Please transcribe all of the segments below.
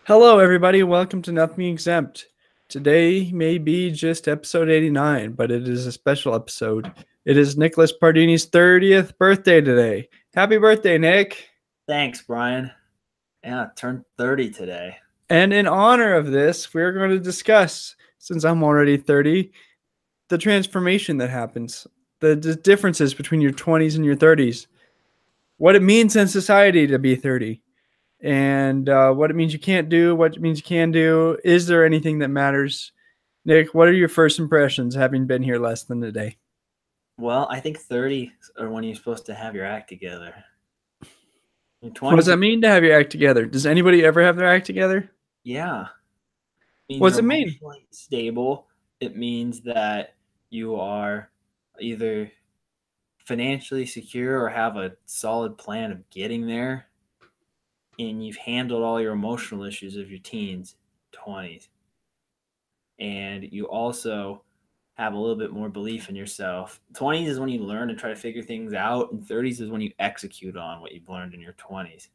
Hello, everybody. Welcome to Nothing Exempt. Today may be just episode 89, but it is a special episode. It is Nicholas Pardini's 30th birthday today. Happy birthday, Nick. Thanks, Brian. Yeah, I turned 30 today. And in honor of this, we're going to discuss, since I'm already 30, the transformation that happens, the differences between your 20s and your 30s, what it means in society to be 30, and what it means you can't do, what it means you can do. Is there anything that matters? Nick, what are your first impressions having been here less than a day? Well, I think 30 are when you're supposed to have your act together. Your What does 20s, that mean to have your act together? Does anybody ever have their act together? yeah, means What you're does it mean? emotionally stable. It means that you are either financially secure or have a solid plan of getting there, and you've handled all your emotional issues of your teens, 20s, and you also have a little bit more belief in yourself. 20s is when you learn to try to figure things out, and 30s is when you execute on what you've learned in your 20s.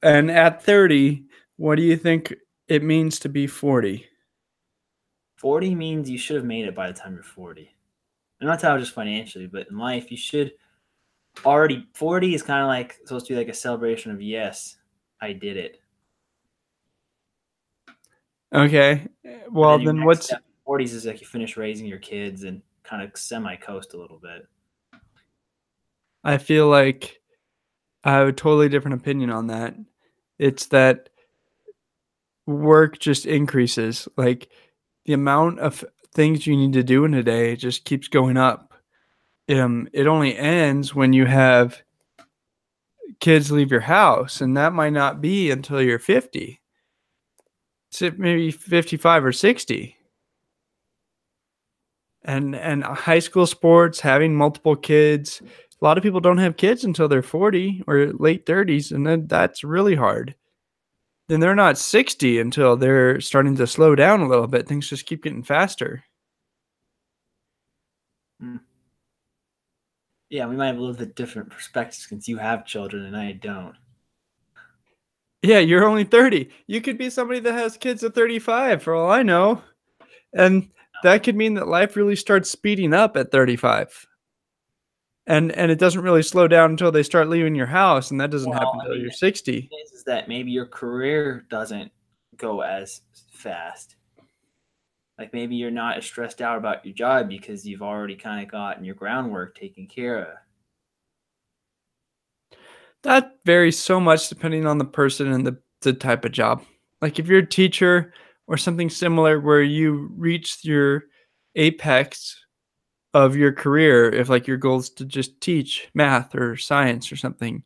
And at 30, what do you think it means to be 40? 40 means you should have made it by the time you're 40. I'm not talking about just financially, but in life, you should already. 40 is kind of like supposed to be like a celebration of, yes, I did it. Okay. But Well, then your then next what's step, 40s is like you finish raising your kids and kind of semi coast a little bit. I feel like I have a totally different opinion on that. It's that work just increases. Like the amount of things you need to do in a day just keeps going up. It only ends when you have kids leave your house, and that might not be until you're 50. So maybe 55 or 60. And high school sports, having multiple kids. A lot of people don't have kids until they're 40 or late 30s, and then that's really hard. Then they're not 60 until they're starting to slow down a little bit. Things just keep getting faster. Mm. Yeah, we might have a little bit different perspectives since you have children and I don't. Yeah, you're only 30. You could be somebody that has kids at 35 for all I know. And that could mean that life really starts speeding up at 35. And it doesn't really slow down until they start leaving your house, and that doesn't happen Well, I until mean, you're 60. is that maybe your career doesn't go as fast. Like maybe you're not as stressed out about your job because you've already kind of gotten your groundwork taken care of. That varies so much depending on the person and the type of job. Like if you're a teacher or something similar where you reach your apex of your career, if like your goal is to just teach math or science or something,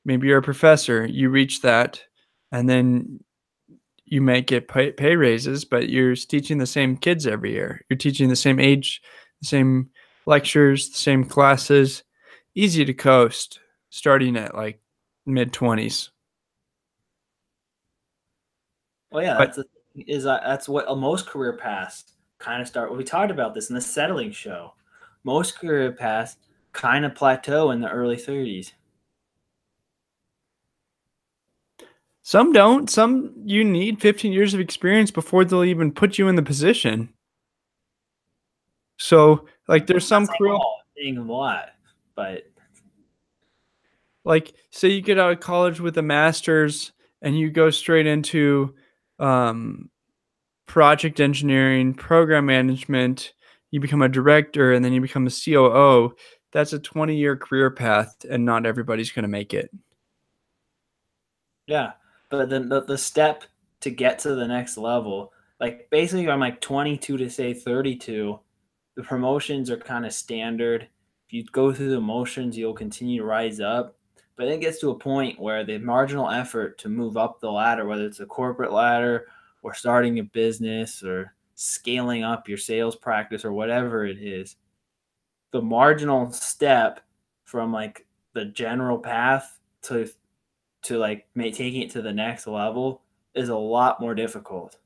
maybe you're a professor, you reach that, and then you might get pay raises, but you're teaching the same kids every year. You're teaching the same age, the same lectures, the same classes. Easy to coast starting at like mid 20s. Well, yeah, But that's what most career paths kind of start. We talked about this in the settling show. Most career paths kind of plateau in the early 30s. some don't. Some you need 15 years of experience before they'll even put you in the position. So, like, there's I'm not some saying career, all, I'm saying a lot, but like, say you get out of college with a master's and you go straight into um, project engineering, program management, you become a director, and then you become a COO. That's a 20-year career path, and not everybody's going to make it. yeah. But then the step to get to the next level, like basically, I'm like 22 to say 32. The promotions are kind of standard. If you go through the motions, you'll continue to rise up. But then it gets to a point where the marginal effort to move up the ladder, whether it's a corporate ladder or starting a business or scaling up your sales practice or whatever it is, the marginal step from like the general path to like taking it to the next level is a lot more difficult,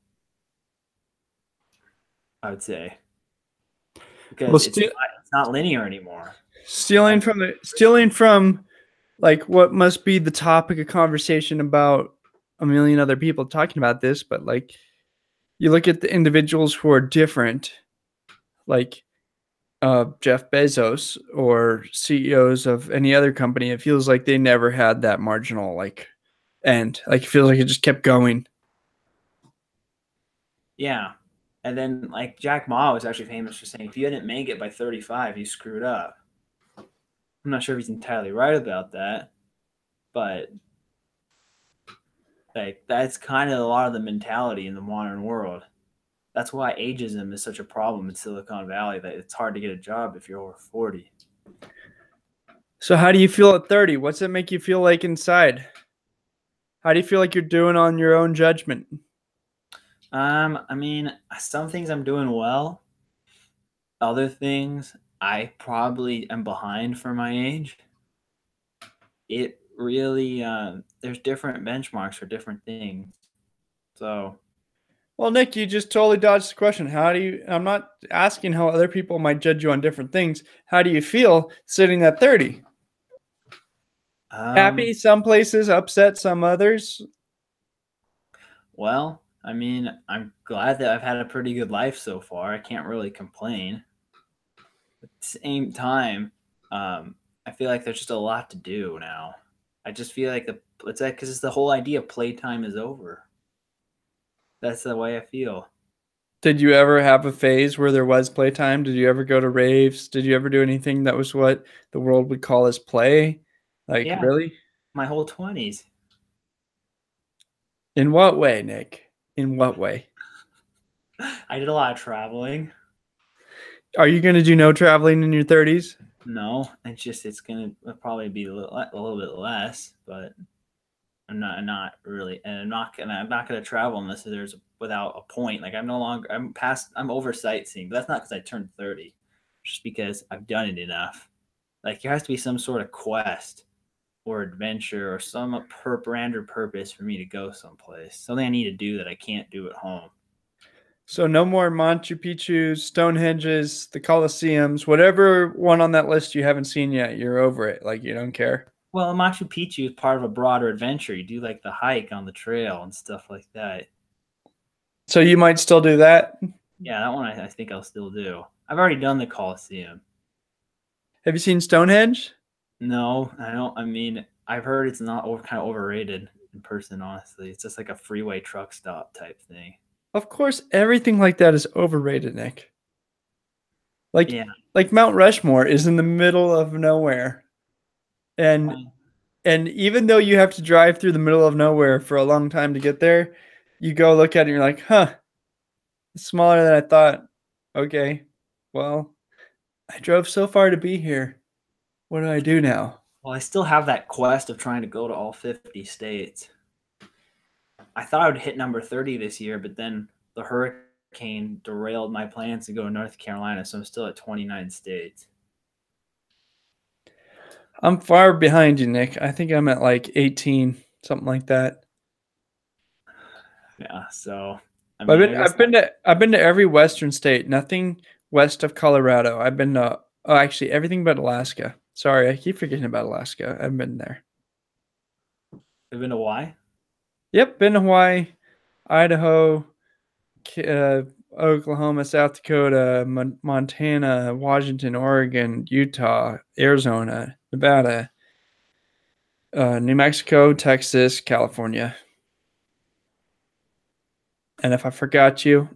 I would say, Well, because it's not linear anymore. stealing Like, from like what must be the topic of conversation about a million other people talking about this, but like you look at the individuals who are different, like Jeff Bezos or CEOs of any other company, it feels like they never had that marginal like end. Like it feels like it just kept going. Yeah. And then like Jack Ma was actually famous for saying if you didn't make it by 35, you screwed up. I'm not sure if he's entirely right about that, but like that's kind of a lot of the mentality in the modern world. That's why ageism is such a problem in Silicon Valley, that it's hard to get a job if you're over 40. So how do you feel at 30? What's it make you feel like inside? How do you feel like you're doing on your own judgment? I mean, some things I'm doing well. Other things I probably am behind for my age. It really there's different benchmarks for different things. So Well, Nick, you just totally dodged the question. How do you, I'm not asking how other people might judge you on different things. How do you feel sitting at 30? Happy um some places, upset some others. well, I mean, I'm glad that I've had a pretty good life so far. I can't really complain. At the same time, I feel like there's just a lot to do now. I just feel like it's like because it's the whole idea of playtime is over. That's the way I feel. Did you ever have a phase where there was playtime? Did you ever go to raves? Did you ever do anything that was what the world would call as play? Like, Yeah, really? my whole 20s. In what way, Nick? In what way? I did a lot of traveling. Are you going to do no traveling in your 30s? No, it's gonna probably be a little bit less, but I'm not really, and I'm not gonna travel unless there's without a point. Like I'm over sightseeing, but that's not because I turned 30, just because I've done it enough. Like there has to be some sort of quest or adventure or some grander purpose for me to go someplace. Something I need to do that I can't do at home. So no more Machu Picchu, Stonehenges, the Colosseums, whatever one on that list you haven't seen yet, you're over it. Like you don't care. Well, Machu Picchu is part of a broader adventure. You do like the hike on the trail and stuff like that. So you might still do that. Yeah, that one I think I'll still do. I've already done the Colosseum. Have you seen Stonehenge? No, I don't. I mean, I've heard it's not kind of overrated in person. Honestly, it's just like a freeway truck stop type thing. Of course, everything like that is overrated, Nick. Like Yeah, like Mount Rushmore is in the middle of nowhere. And um, and even though you have to drive through the middle of nowhere for a long time to get there, you go look at it and you're like, huh, it's smaller than I thought. Okay. Well, I drove so far to be here. What do I do now? well, I still have that quest of trying to go to all 50 states. I thought I would hit number 30 this year, but then the hurricane derailed my plans to go to North Carolina, so I'm still at 29 states. I'm far behind you, Nick. I think I'm at like 18, something like that. Yeah, so I But mean, I guess I've been to every western state, nothing west of Colorado. I've been to oh actually everything but Alaska. Sorry, I keep forgetting about Alaska. I've been there. I've been to Hawaii. Yep, been to Hawaii, Idaho, uh, Oklahoma, South Dakota, Montana, Washington, Oregon, Utah, Arizona, Nevada, New Mexico, Texas, California. And if I forgot you,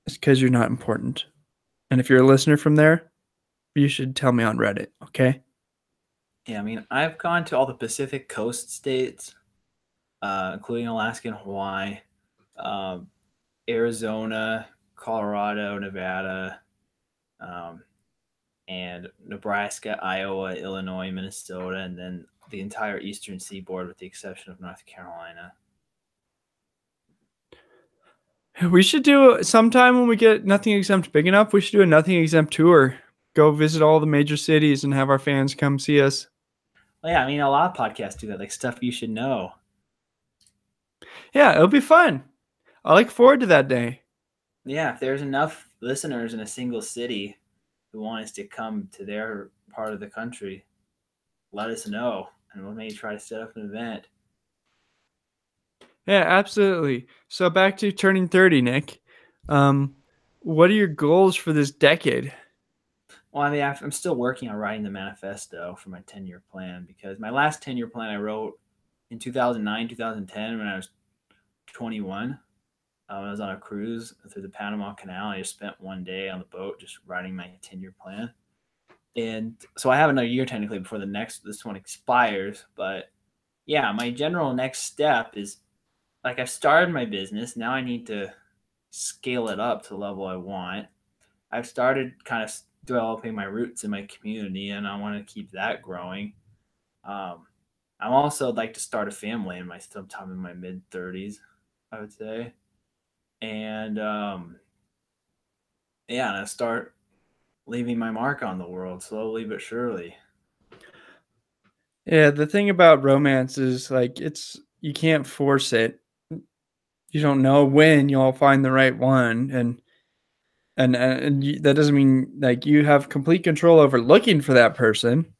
it's because you're not important. And if you're a listener from there, you should tell me on Reddit, okay? Yeah, I mean, I've gone to all the Pacific Coast states, including Alaska and Hawaii, um, Arizona, Colorado, Nevada, um, and Nebraska, Iowa, Illinois, Minnesota, and then the entire eastern seaboard with the exception of North Carolina. We should do sometime when we get Nothing Exempt big enough. We should do a Nothing Exempt tour. Go visit all the major cities and have our fans come see us. Well, yeah, I mean, a lot of podcasts do that, like stuff you should know. Yeah, it'll be fun. I look forward to that day. Yeah, if there's enough listeners in a single city who want us to come to their part of the country, let us know, and we'll maybe try to set up an event. Yeah, absolutely. So back to turning 30, Nick. Um, what are your goals for this decade? Well, I mean, I'm still working on writing the manifesto for my 10-year plan because my last 10-year plan I wrote in 2009, 2010 when I was 21. I was on a cruise through the Panama Canal. I just spent one day on the boat just writing my 10-year plan. And so I have another year technically before this one expires. But yeah, my general next step is like I've started my business. Now I need to scale it up to the level I want. I've started kind of developing my roots in my community, and I want to keep that growing. Um, I'm also like to start a family in my sometime in my mid 30s, I would say, and yeah, and I start leaving my mark on the world slowly but surely. Yeah, the thing about romance is like you can't force it. You don't know when you'll find the right one, and that doesn't mean like you have complete control over looking for that person,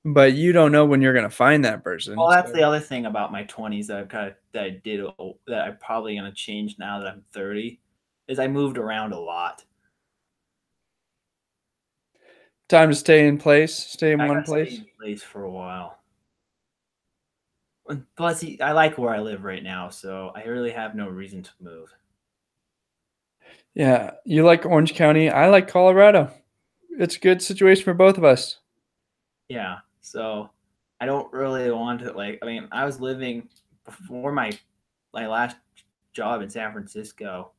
but you don't know when you're gonna find that person. Well, that's So the other thing about my 20s that I've kind of that I did that I'm probably gonna change now that I'm 30, is I moved around a lot. time to stay in place, stay in I one got to stay place. in place for a while. Plus, I like where I live right now, so I really have no reason to move. Yeah, you like Orange County. I like Colorado. It's a good situation for both of us. Yeah, so I don't really want to like. I mean, I was living before my last job in San Francisco,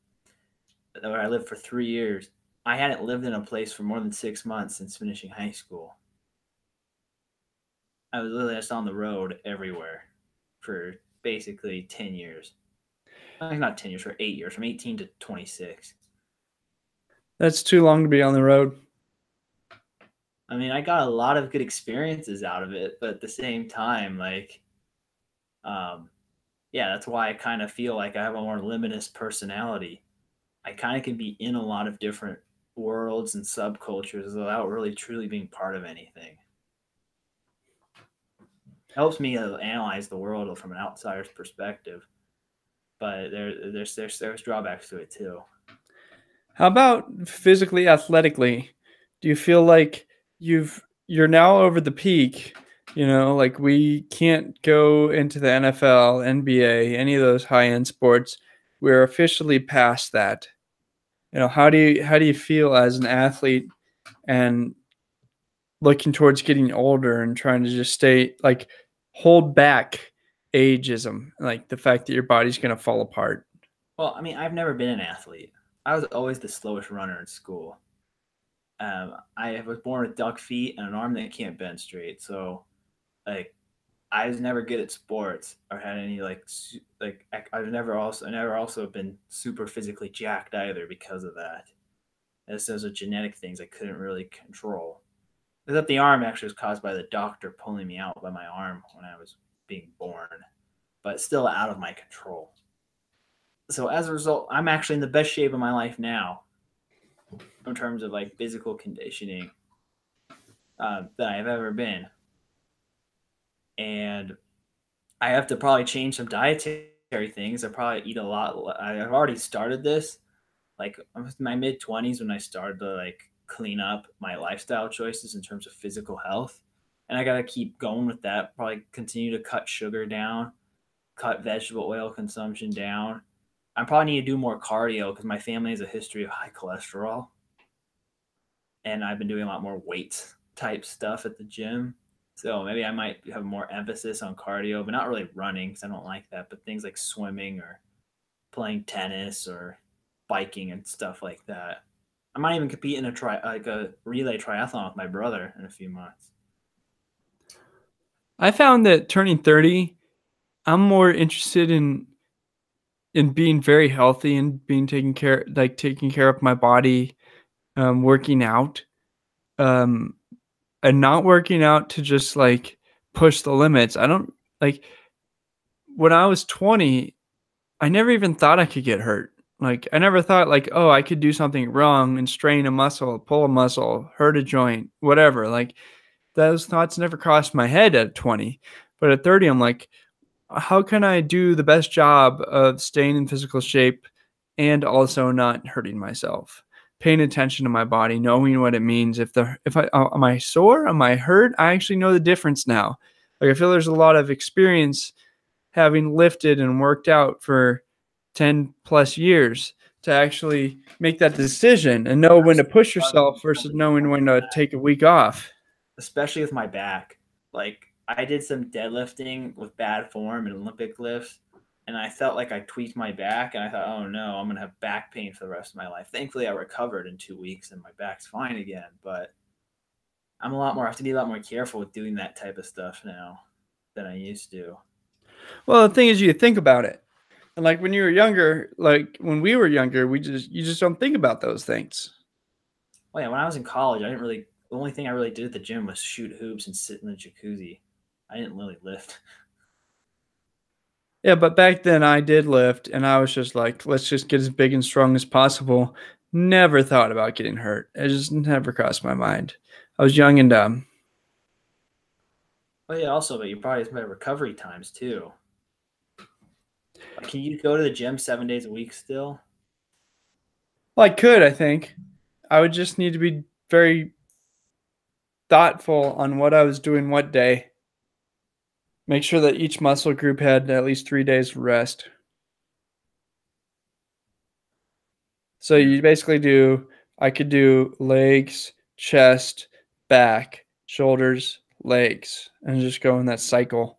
where I lived for 3 years. I hadn't lived in a place for more than 6 months since finishing high school. I was literally just on the road everywhere for basically 10 years. Not 10 years, for 8 years, from 18 to 26. That's too long to be on the road. I mean, I got a lot of good experiences out of it, but at the same time, like, um, yeah, that's why I kind of feel like I have a more limitless personality. I kind of can be in a lot of different worlds and subcultures without really truly being part of anything. It helps me analyze the world from an outsider's perspective, but there's drawbacks to it too. How about physically, athletically? Do you feel like you're now over the peak? You know, like we can't go into the NFL, NBA, any of those high end sports. We're officially past that. You know, how do you feel as an athlete and looking towards getting older and trying to just stay like hold back ageism, like the fact that your body's gonna fall apart? Well, I mean, I've never been an athlete. I was always the slowest runner in school. I was born with duck feet and an arm that can't bend straight. So, like, I was never good at sports or had any I never also been super physically jacked either because of that. As those are genetic things I couldn't really control. Except the arm actually was caused by the doctor pulling me out by my arm when I was being born, but still out of my control. So as a result, I'm actually in the best shape of my life now in terms of like physical conditioning that I've ever been. And I have to probably change some dietary things. I probably eat a lot. I've already started this. Like I was in my mid 20s when I started to like clean up my lifestyle choices in terms of physical health. And I got to keep going with that. Probably continue to cut sugar down, cut vegetable oil consumption down. I probably need to do more cardio because my family has a history of high cholesterol. And I've been doing a lot more weights type stuff at the gym. So maybe I might have more emphasis on cardio, but not really running because I don't like that. But things like swimming or playing tennis or biking and stuff like that. I might even compete in a relay triathlon with my brother in a few months. I found that turning 30, I'm more interested in being very healthy and being taking care of my body, working out, um, and not working out to just like push the limits. I don't like when I was 20, I never even thought I could get hurt. Like I never thought like, oh, I could do something wrong and strain a muscle, pull a muscle, hurt a joint, whatever. Like those thoughts never crossed my head at 20. But at 30, I'm like, how can I do the best job of staying in physical shape and also not hurting myself? Paying attention to my body, knowing what it means. If I am I sore? Am I hurt? I actually know the difference now. Like I feel there's a lot of experience having lifted and worked out for 10 plus years to actually make that decision and know when to push yourself versus knowing when to take a week off. Especially with my back. Like I did some deadlifting with bad form and Olympic lifts, and I felt like I tweaked my back, and I thought, oh no, I'm gonna have back pain for the rest of my life. Thankfully, I recovered in 2 weeks, and my back's fine again. But I have to be a lot more careful with doing that type of stuff now than I used to. Well, the thing is, you think about it. And like when you were younger, like when we were younger, you just don't think about those things. Oh yeah, when I was in college, I didn't really. The only thing I really did at the gym was shoot hoops and sit in the jacuzzi. I didn't really lift. Yeah, but back then I did lift and I was just like, let's just get as big and strong as possible. Never thought about getting hurt. It just never crossed my mind. I was young and dumb. Oh yeah, also, but you probably have better recovery times too. Like, can you go to the gym 7 days a week still? Well, I could, I think. I would just need to be very thoughtful on what I was doing what day. Make sure that each muscle group had at least 3 days of rest. So you basically I could do legs, chest, back, shoulders, legs, and just go in that cycle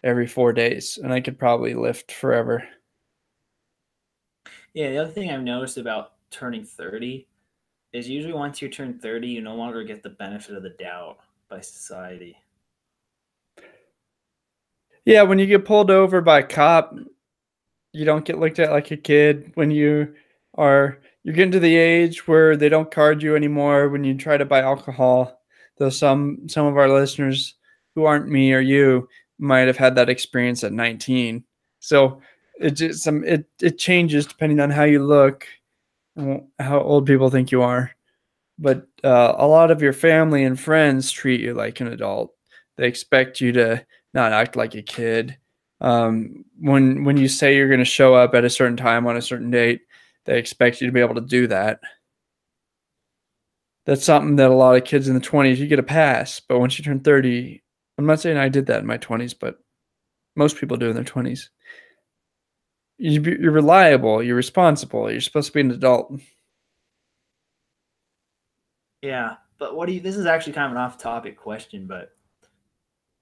every 4 days. And I could probably lift forever. Yeah, the other thing I've noticed about turning 30 is usually once you turn 30, you no longer get the benefit of the doubt by society. Yeah, when you get pulled over by a cop, you don't get looked at like a kid. When you're getting to the age where they don't card you anymore when you try to buy alcohol. Though some of our listeners who aren't me or you might have had that experience at 19. So it changes depending on how you look, how old people think you are. But a lot of your family and friends treat you like an adult. They expect you to not act like a kid. When you say you're going to show up at a certain time on a certain date, they expect you to be able to do that. That's something that a lot of kids in the 20s, you get a pass. But once you turn 30, I'm not saying I did that in my 20s, but most people do in their 20s. You're reliable. You're responsible. You're supposed to be an adult. Yeah, but what do you? This is actually kind of an off-topic question, but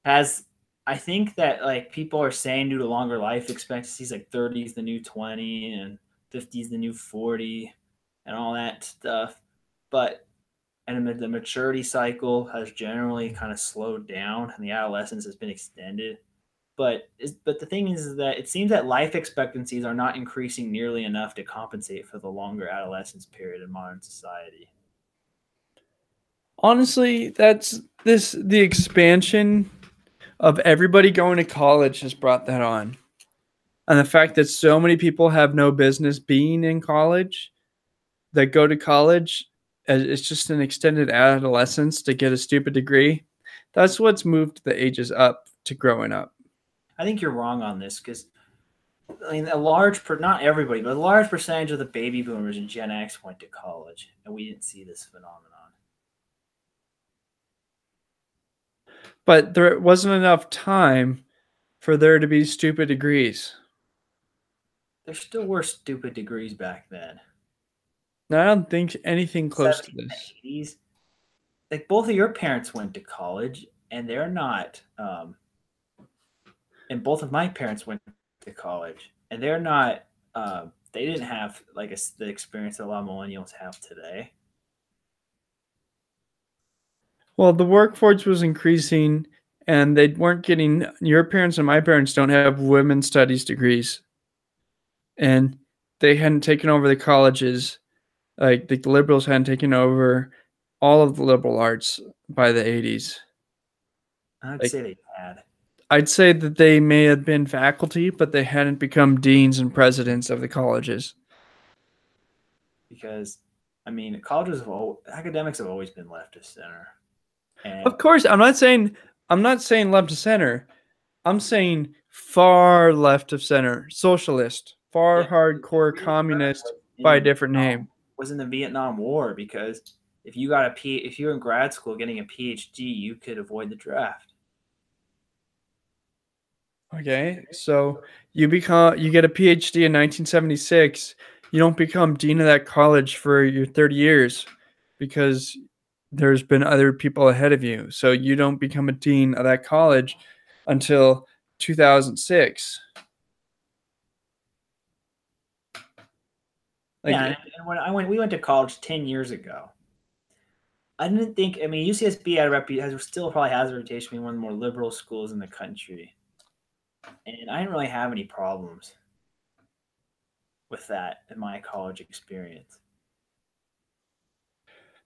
has I think that like people are saying due to longer life expectancies, like 30 is the new 20 and 50 is the new 40 and all that stuff. But and the maturity cycle has generally kind of slowed down and the adolescence has been extended. But the thing is that it seems that life expectancies are not increasing nearly enough to compensate for the longer adolescence period in modern society. Honestly, the expansion of everybody going to college has brought that on. And the fact that so many people have no business being in college that go to college, it's just an extended adolescence to get a stupid degree. That's what's moved the ages up to growing up. I think you're wrong on this because I mean not everybody, but a large percentage of the baby boomers and Gen X went to college, and we didn't see this phenomenon. But there wasn't enough time for there to be stupid degrees. There still were stupid degrees back then. Now, I don't think anything close to 70s this. and 80s. Like both of your parents went to college, and they're not. And both of my parents went to college, and they're not. They didn't have like the experience that a lot of millennials have today. Well, the workforce was increasing, and they weren't getting. Your parents and my parents don't have women's studies degrees, and they hadn't taken over the colleges. Like the liberals hadn't taken over all of the liberal arts by the 80s. I'd Like, say they had. I'd say that they may have been faculty, but they hadn't become deans and presidents of the colleges. Because I mean, academics have always been left of center. And Of course, I'm not saying left to center. I'm saying far left of center, socialist, far Yeah, the hardcore real threat communist was by a in different name. was in the Vietnam War, because if you were in grad school getting a PhD, you could avoid the draft. Okay, so you get a PhD in 1976. You don't become dean of that college for your 30 years because there's been other people ahead of you. So you don't become a dean of that college until 2006. Yeah, Like and we went to college 10 years ago. I didn't think. I mean, UCSB still probably has a reputation being one of the more liberal schools in the country, and I didn't really have any problems with that in my college experience.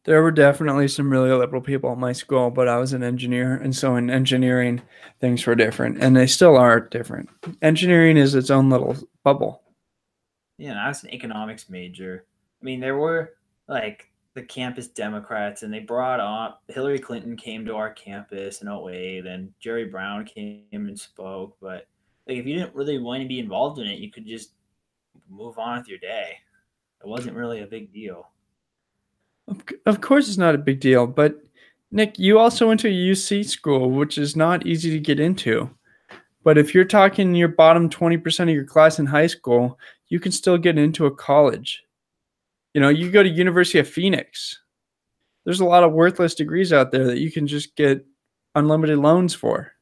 there were definitely some really liberal people at my school, but I was an engineer, and so in engineering, things were different, and they still are different. Engineering is its own little bubble. Yeah, and I was an economics major. I mean, there were like the campus Democrats, and they brought up Hillary Clinton came to our campus in '08, and Jerry Brown came and spoke. But like, if you didn't really want to be involved in it, you could just move on with your day. It wasn't really a big deal. Of course, it's not a big deal, but Nick, you also went to a UC school, which is not easy to get into. But if you're talking your bottom 20% of your class in high school, you can still get into a college. You know, you go to University of Phoenix. There's a lot of worthless degrees out there that you can just get unlimited loans for.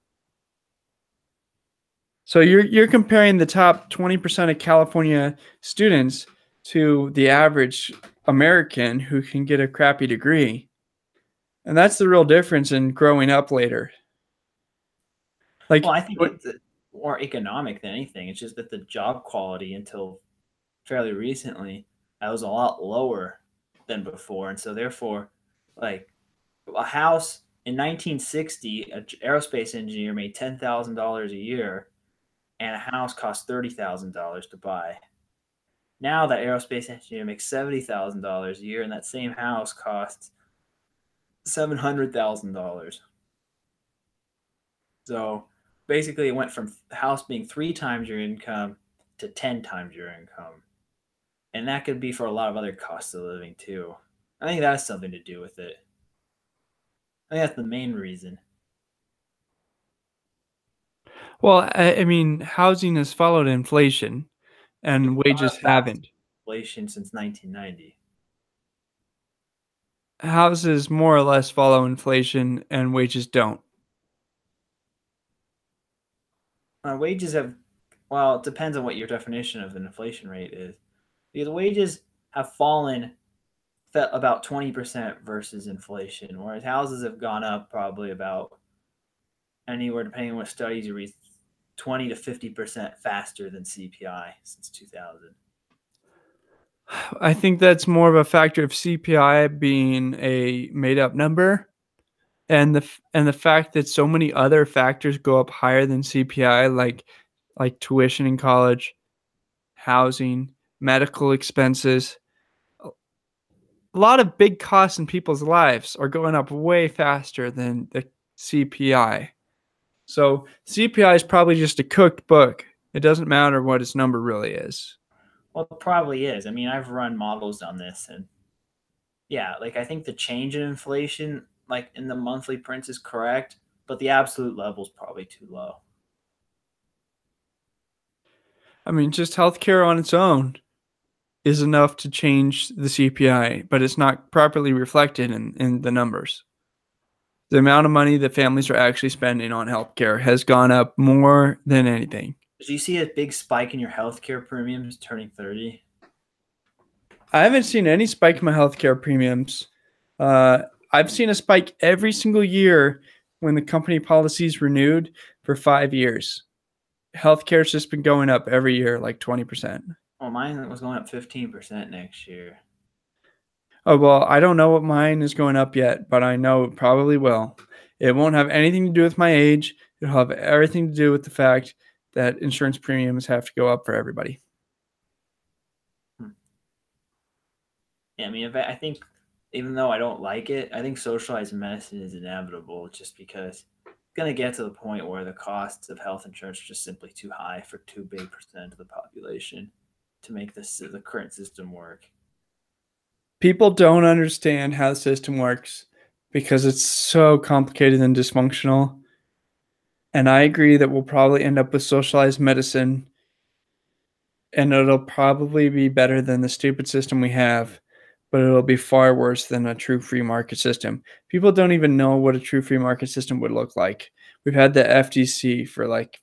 So you're comparing the top 20% of California students to the average American who can get a crappy degree. And that's the real difference in growing up later. Well, Like, I think it's more economic than anything. It's just that the job quality until fairly recently that was a lot lower than before, and so therefore, like a house in 1960, an aerospace engineer made $10,000 a year, and a house cost $30,000 to buy. Now that aerospace engineer makes $70,000 a year, and that same house costs $700,000. So basically, it went from the house being 3 times your income to 10 times your income, and that could be for a lot of other costs of living too. I think that has something to do with it. I think that's the main reason. well, I mean, housing has followed inflation It's and not wages a fast haven't. inflation since 1990. Houses more or less follow inflation and wages don't. Wages have, well, it depends on what your definition of an inflation rate is. Because wages have fallen about 20% versus inflation, whereas houses have gone up probably about anywhere, depending on what studies you read, 20 to 50% faster than CPI since 2000. I think that's more of a factor of CPI being a made up number and the fact that so many other factors go up higher than CPI like tuition in college, housing, medical expenses. A lot of big costs in people's lives are going up way faster than the CPI. So CPI is probably just a cooked book. It doesn't matter what its number really is. Well, it probably is. I mean, I've run models on this, and yeah, like I think the change in inflation, like in the monthly prints, is correct, but the absolute level is probably too low. I mean, just healthcare on its own is enough to change the CPI, but it's not properly reflected in the numbers. The amount of money that families are actually spending on healthcare has gone up more than anything. Do you see a big spike in your healthcare premiums turning 30? I haven't seen any spike in my healthcare premiums. Uh, I've seen a spike every single year when the company policy is renewed for 5 years. Healthcare's just been going up every year, like 20%. Well, mine was going up 15% next year. Oh, well, I don't know what mine is going up yet, but I know it probably will. It won't have anything to do with my age. It'll have everything to do with the fact that insurance premiums have to go up for everybody. Hmm. Yeah, I mean, I even though I don't like it, I think socialized medicine is inevitable just because going to get to the point where the costs of health insurance are just simply too high for too big percent of the population to make the current system work. People don't understand how the system works because it's so complicated and dysfunctional. And I agree that we'll probably end up with socialized medicine, and it'll probably be better than the stupid system we have, but it'll be far worse than a true free market system. People don't even know what a true free market system would look like. We've had the FTC for like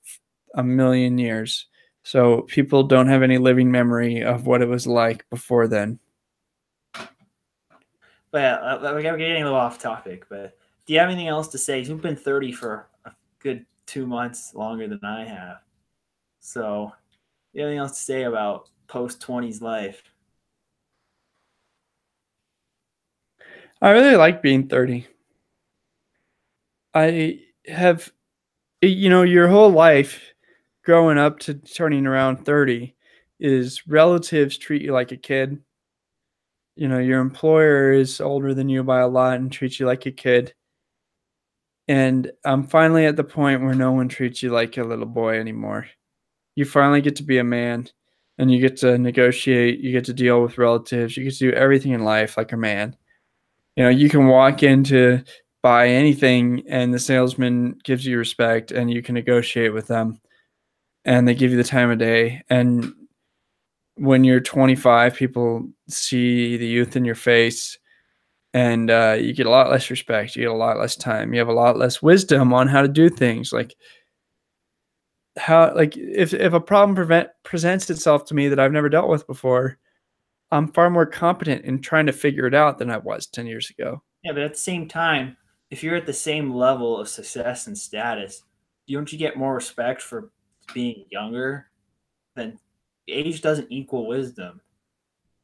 a million years. So people don't have any living memory of what it was like before then. But yeah, we're getting a little off topic. But do you have anything else to say? You've been 30 for a good 2 months longer than I have. So, do you have anything else to say about post 20s life? I really like being 30. I have, your whole life growing up to turning around 30 is relatives treat you like a kid. Your employer is older than you by a lot and treats you like a kid. And I'm finally at the point where no one treats you like a little boy anymore. You finally get to be a man and you get to negotiate, you get to deal with relatives, you get to do everything in life like a man. You can walk in to buy anything and the salesman gives you respect and you can negotiate with them and they give you the time of day. And when you're 25, people see the youth in your face and you get a lot less respect. You get a lot less time. You have a lot less wisdom on how to do things. Like if a problem presents itself to me that I've never dealt with before, I'm far more competent in trying to figure it out than I was 10 years ago. Yeah, but at the same time, if you're at the same level of success and status, don't you get more respect for being younger? Then age doesn't equal wisdom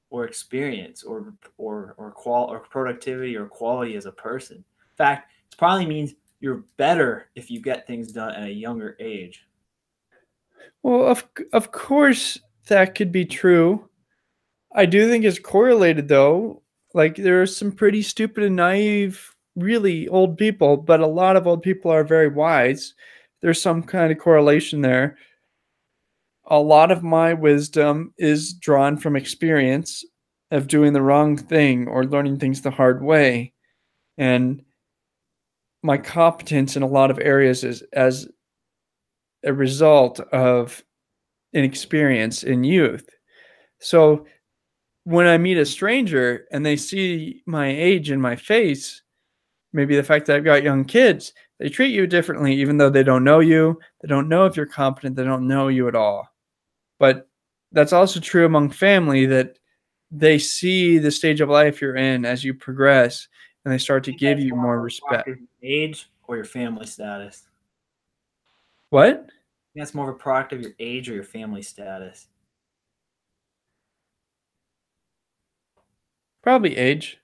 or experience or productivity or quality as a person. In fact, it probably means you're better if you get things done at a younger age. Well, of course that could be true. I do think it's correlated though. Like there are some pretty stupid and naive, really old people, but a lot of old people are very wise. There's some kind of correlation there. A lot of my wisdom is drawn from experience of doing the wrong thing or learning things the hard way. And my competence in a lot of areas is as a result of inexperience in youth. So when I meet a stranger and they see my age in my face, maybe the fact that I've got young kids, they treat you differently, even though they don't know you. They don't know if you're competent. They don't know you at all. But that's also true among family that they see the stage of life you're in as you progress and they start to give you more respect. Age or your family status? What? That's more of a product of your age or your family status. Probably age,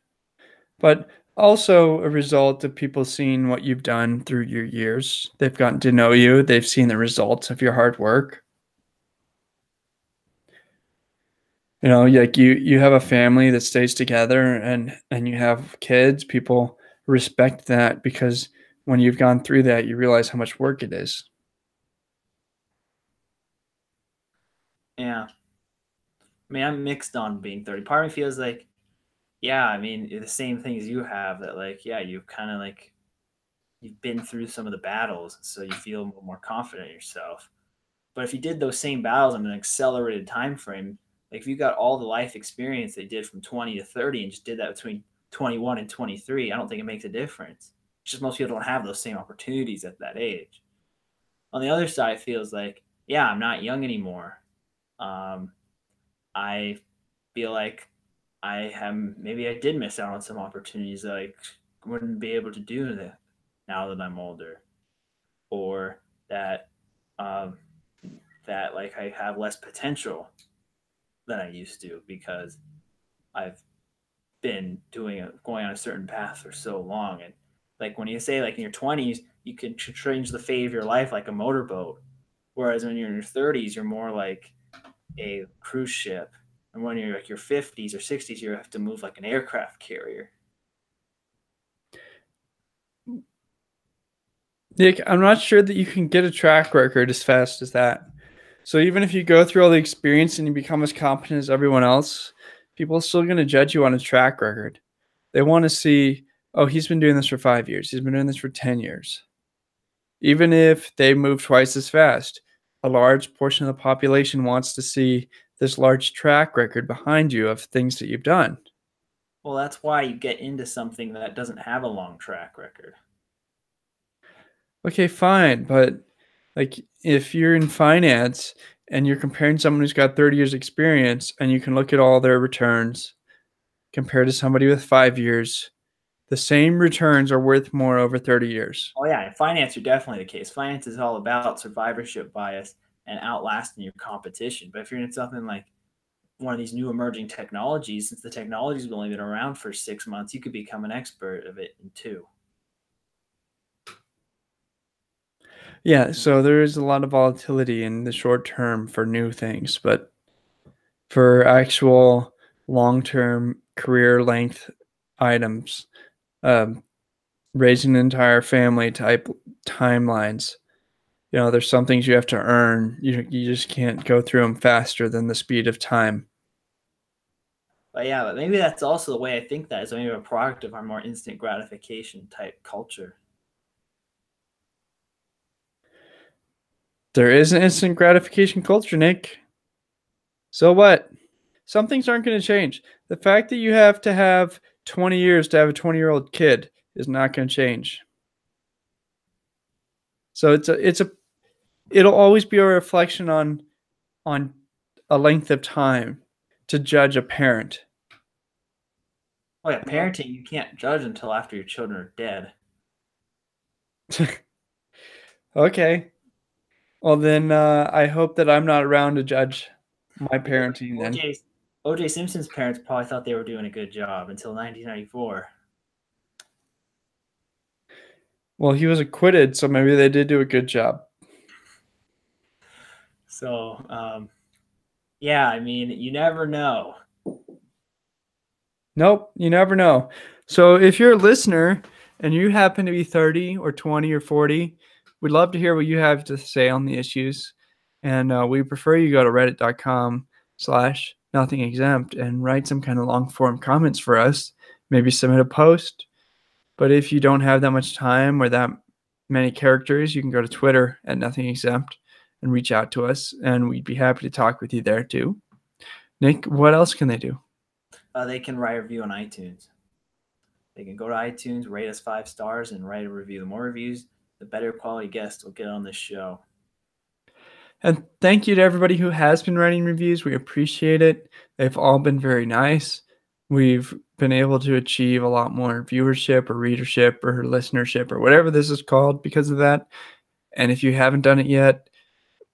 but also a result of people seeing what you've done through your years. They've gotten to know you, they've seen the results of your hard work. Like you have a family that stays together and you have kids, people respect that because when you've gone through that, you realize how much work it is. Yeah. I mean, I'm mixed on being 30. Part of me feels like, yeah, I mean, the same things you have that, like, yeah, you kind of like, you've been through some of the battles, so you feel more confident in yourself. But if you did those same battles in an accelerated time frame, like if you got all the life experience they did from 20 to 30 and just did that between 21 and 23, I don't think it makes a difference. It's just most people don't have those same opportunities at that age. On the other side, it feels like, yeah, I'm not young anymore. Um, I feel like maybe I did miss out on some opportunities that I wouldn't be able to do that now that I'm older, or that um, that like I have less potential than I used to because I've been going on a certain path for so long. And like when you say like in your 20s, you can change the fate of your life like a motorboat, whereas when you're in your 30s, you're more like a cruise ship. And when you're like your 50s or 60s, you have to move like an aircraft carrier. Nick, I'm not sure that you can get a track record as fast as that. So even if you go through all the experience and you become as competent as everyone else, people are still going to judge you on a track record. They want to see, oh, he's been doing this for 5 years. He's been doing this for 10 years. Even if they move twice as fast, a large portion of the population wants to see this large track record behind you of things that you've done. Well, that's why you get into something that doesn't have a long track record. Okay, fine, but like if you're in finance and you're comparing someone who's got 30 years experience and you can look at all their returns compared to somebody with 5 years, the same returns are worth more over 30 years. Oh yeah, in finance are definitely the case. Finance is all about survivorship bias and outlasting your competition. But if you're in something like one of these new emerging technologies, since the technology's only been around for 6 months, you could become an expert of it in 2. Yeah, so there is a lot of volatility in the short term for new things, but for actual long-term career length items, raising an entire family type timelines, there's some things you have to earn. You just can't go through them faster than the speed of time. But yeah, but maybe that's also the way I think that is maybe a product of our more instant gratification type culture. There is an instant gratification culture, Nick. So what? Some things aren't going to change. The fact that you have to have 20 years to have a 20-year-old kid is not going to change. So it'll always be a reflection on a length of time to judge a parent. Oh yeah, parenting you can't judge until after your children are dead. Okay. Well then, I hope that I'm not around to judge my parenting then. O.J. Simpson's parents probably thought they were doing a good job until 1994. Well, he was acquitted, so maybe they did do a good job. So, yeah, I mean, you never know. Nope, you never know. So if you're a listener and you happen to be 30 or 20 or 40, we'd love to hear what you have to say on the issues. And we prefer you go to reddit.com/nothingexempt and write some kind of long form comments for us. Maybe submit a post. But if you don't have that much time or that many characters, you can go to Twitter @nothingexempt and reach out to us, and we'd be happy to talk with you there too. Nick, what else can they do? They can write a review on iTunes. They can go to iTunes, rate us 5 stars, and write a review. The more reviews, the better quality guest will get on this show. And thank you to everybody who has been writing reviews. We appreciate it. They've all been very nice. We've been able to achieve a lot more viewership or readership or listenership or whatever this is called because of that. And if you haven't done it yet,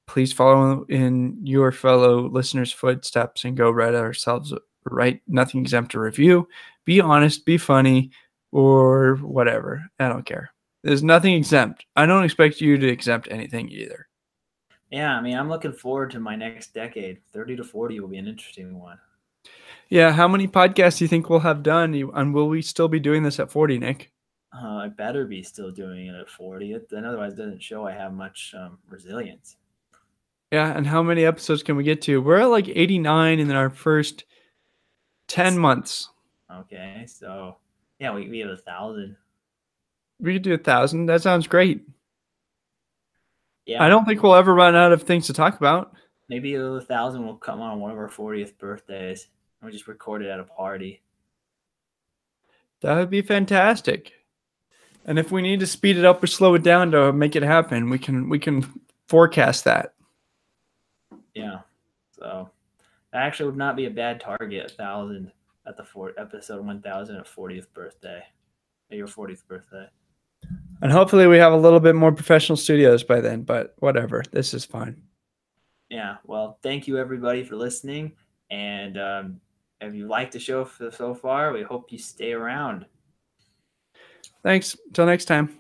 please follow in your fellow listeners' footsteps and go write Nothing Exempt a review. Be honest, be funny, or whatever. I don't care. There's nothing exempt. I don't expect you to exempt anything either. Yeah, I mean, I'm looking forward to my next decade. 30 to 40 will be an interesting one. Yeah, how many podcasts do you think we'll have done? And will we still be doing this at 40, Nick? I better be still doing it at 40. Then otherwise it doesn't show I have much resilience. Yeah, and how many episodes can we get to? We're at like 89 in our first 10 months. Okay, so yeah, we have 1,000. We could do 1,000. That sounds great. Yeah. I don't think we'll ever run out of things to talk about. Maybe 1,000 will come on one of our 40th birthdays. We just record it at a party. That would be fantastic. And if we need to speed it up or slow it down to make it happen, we can forecast that. Yeah. So that actually would not be a bad target, 1,000 at the episode 1,000 at 40th birthday. At your 40th birthday. And hopefully we have a little bit more professional studios by then, but whatever. This is fine. Yeah. Well, thank you everybody for listening. And if you liked the show so far, we hope you stay around. Thanks. Till next time.